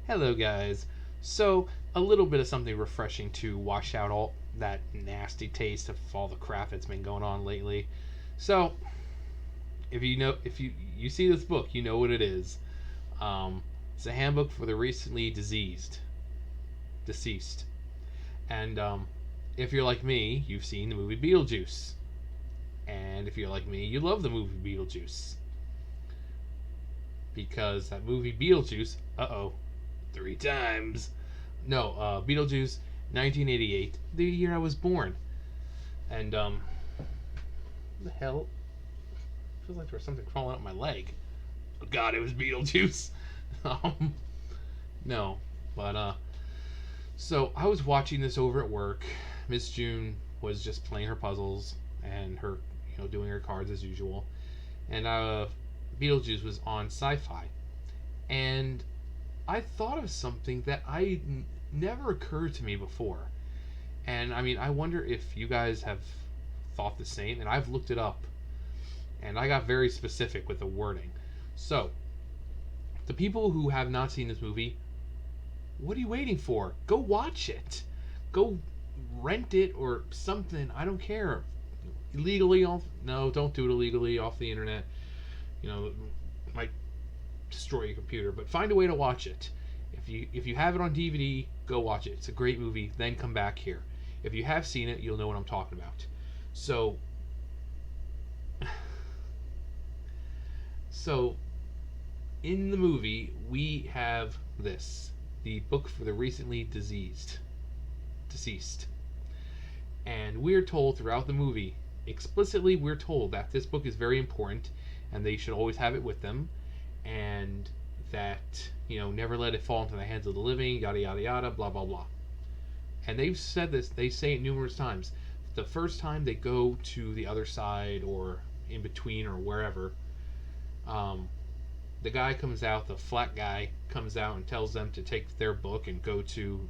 Hello, guys. So, a little bit of something refreshing to wash out all that nasty taste of all the crap that's been going on lately. So, if you see this book, you know what it is. It's a handbook for the recently deceased. And if you're like me, you've seen the movie Beetlejuice. And if you're like me, you love the movie Beetlejuice because that movie Beetlejuice, three times. No, Beetlejuice, 1988, the year I was born. And what the hell? Feels like there was something crawling up my leg. Oh God, it was Beetlejuice. um, no, but so I was watching this over at work. Miss June was just playing her puzzles and her, doing her cards as usual. And Beetlejuice was on Sci-Fi, and I thought of something that never occurred to me before. And I mean, I wonder if you guys have thought the same. And I've looked it up, and I got very specific with the wording. So, the people who have not seen this movie, what are you waiting for? Go watch it. Go rent it or something. I don't care. Illegally off? No, don't do it illegally off the internet. It might destroy your computer, but find a way to watch it. If you have it on DVD, go watch it. It's a great movie. Then come back here. If you have seen it, you'll know what I'm talking about. So, in the movie, we have the book for the recently deceased. And we're told throughout the movie, explicitly we're told that this book is very important and they should always have it with them, and that, never let it fall into the hands of the living, yada yada yada, blah blah blah. And they've said this, they say it numerous times. The first time they go to the other side or in between or wherever, the guy comes out, the flat guy comes out and tells them to take their book and go to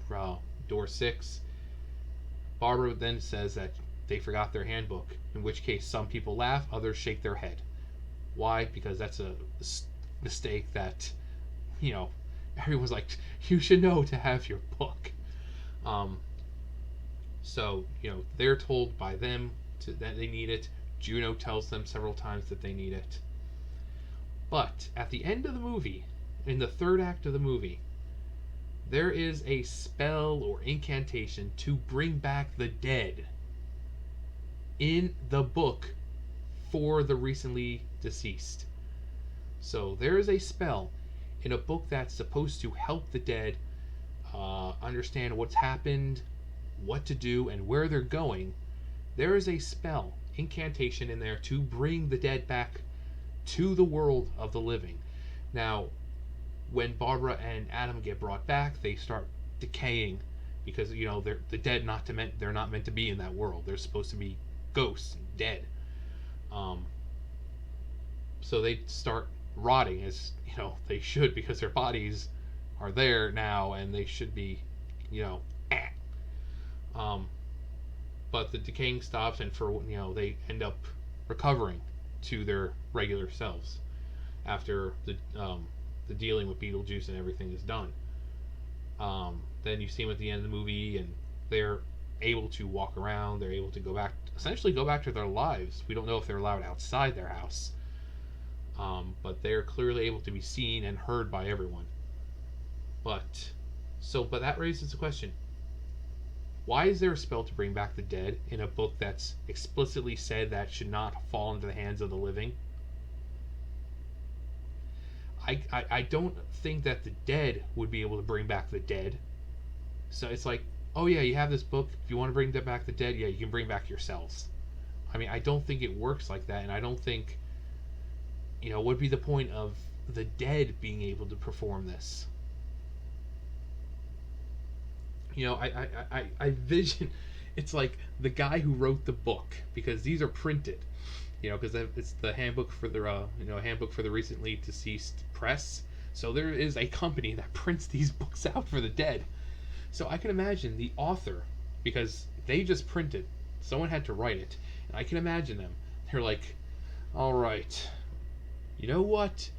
door 6. Barbara then says that they forgot their handbook, in which case some people laugh, others shake their head. Why? Because that's a mistake that, everyone's like, you should know to have your book. So, they're told by them that they need it. Juno tells them several times that they need it. But at the end of the movie, in the third act of the movie, there is a spell or incantation to bring back the dead in the book for the recently deceased. So there is a spell in a book that's supposed to help the dead understand what's happened, what to do, and where they're going. There is a spell, incantation in there to bring the dead back to the world of the living. Now, when Barbara and Adam get brought back, they start decaying because they're the dead. They're not meant to be in that world. They're supposed to be ghosts, dead. So they start rotting, as they should, because their bodies are there now and they should be, but the decaying stops, and they end up recovering to their regular selves after the dealing with Beetlejuice and everything is done. Then you see them at the end of the movie, and they're able to walk around. They're able to go back to their lives. We don't know if they're allowed outside their house, but they're clearly able to be seen and heard by everyone. But that raises the question: why is there a spell to bring back the dead in a book that's explicitly said that should not fall into the hands of the living? I don't think that the dead would be able to bring back the dead. So it's like, oh yeah, you have this book. If you want to bring back the dead, yeah, you can bring back yourselves. I mean, I don't think it works like that, and I don't think, what would be the point of the dead being able to perform this? I vision, it's like the guy who wrote the book, because these are printed, because it's the handbook for the handbook for the recently deceased press. So there is a company that prints these books out for the dead. So I can imagine the author, because they just printed, someone had to write it, and I can imagine them. They're like, all right, you know what?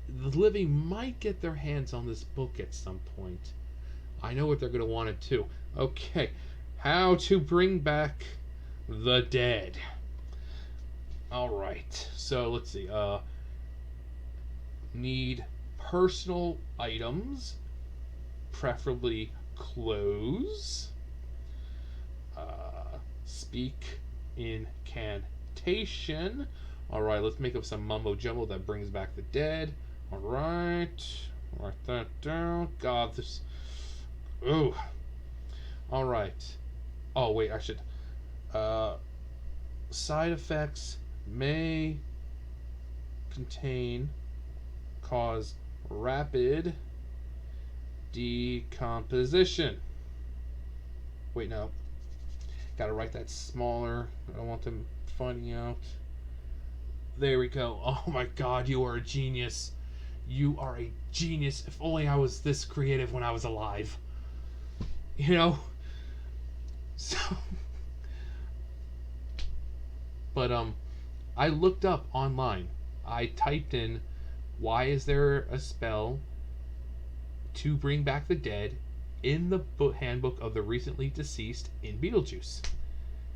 the living might get their hands on this book at some point. I know what they're going to want it to. Okay, how to bring back the dead. All right, so let's see. Need personal items, preferably clothes. Speak incantation. All right, let's make up some mumbo jumbo that brings back the dead. All right, write that down. God, this. Ooh. All right. Oh wait, I should. Side effects may cause rapid decomposition. Wait, no. Gotta write that smaller. I don't want them finding out. There we go. Oh my god, you are a genius. You are a genius. If only I was this creative when I was alive. You know? So. But, I looked up online. I typed in, why is there a spell to bring back the dead in the handbook of the recently deceased in Beetlejuice?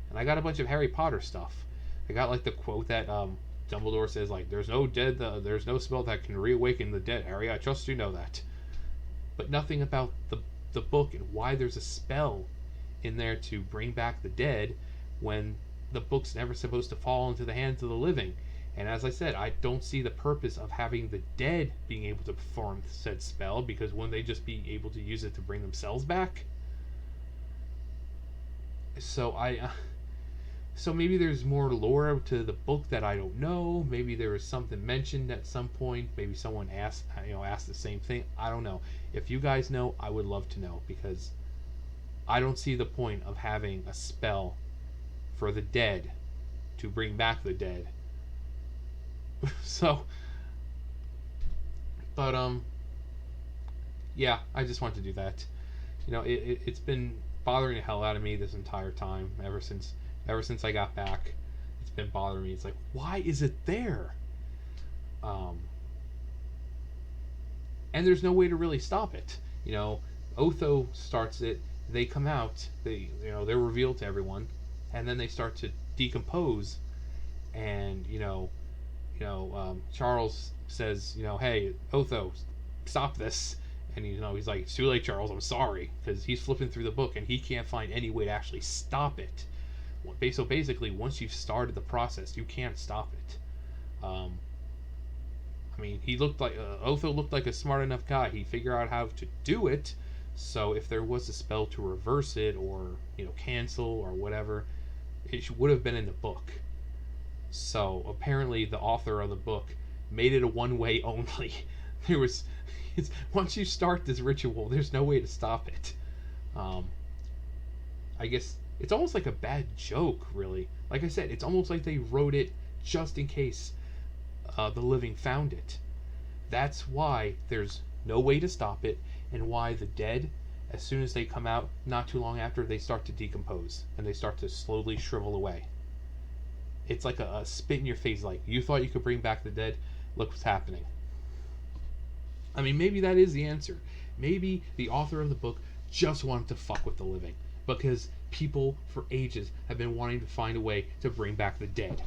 And I got a bunch of Harry Potter stuff. I got like the quote that Dumbledore says, like, there's no spell that can reawaken the dead, Harry. I trust you know that. But nothing about the book and why there's a spell in there to bring back the dead when the book's never supposed to fall into the hands of the living. And as I said, I don't see the purpose of having the dead being able to perform said spell, because wouldn't they just be able to use it to bring themselves back? So so maybe there's more lore to the book that I don't know. Maybe there was something mentioned at some point. Maybe someone asked the same thing. I don't know. If you guys know, I would love to know, because I don't see the point of having a spell for the dead to bring back the dead. So, but yeah, I just want to do that. It's been bothering the hell out of me this entire time, ever since I got back. It's been bothering me. It's like, why is it there? And there's no way to really stop it. Otho starts it. They come out. They're revealed to everyone, and then they start to decompose. And Charles says, hey, Otho, stop this. And he's like, it's too late, Charles, I'm sorry, because he's flipping through the book and he can't find any way to actually stop it. So basically, once you've started the process, you can't stop it. He looked like Otho looked like a smart enough guy. He figured out how to do it. So if there was a spell to reverse it, or cancel or whatever, it would have been in the book. So apparently the author of the book made it a one-way only. Once you start this ritual, there's no way to stop it. I guess it's almost like a bad joke, really. Like I said, it's almost like they wrote it just in case the living found it. That's why there's no way to stop it, and why the dead, as soon as they come out, not too long after, they start to decompose and they start to slowly shrivel away. It's like a spit in your face, like, you thought you could bring back the dead, look what's happening. Maybe that is the answer. Maybe the author of the book just wanted to fuck with the living, because people for ages have been wanting to find a way to bring back the dead,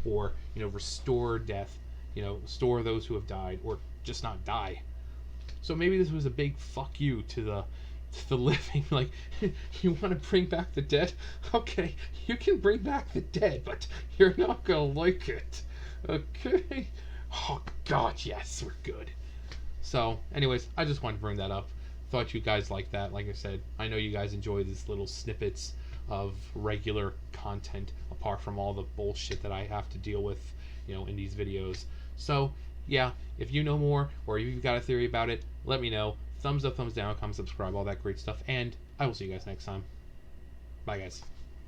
or restore death, restore those who have died, or just not die. So maybe this was a big fuck you to the living. Like, you want to bring back the dead? Okay, you can bring back the dead, but you're not gonna like it. Okay? Oh god, yes, we're good. So anyways, I just wanted to bring that up. Thought you guys liked that. Like I said, I know you guys enjoy these little snippets of regular content, apart from all the bullshit that I have to deal with in these videos. So yeah, if you know more, or if you've got a theory about it, let me know. Thumbs up, thumbs down, comment, subscribe, all that great stuff, and I will see you guys next time. Bye, guys.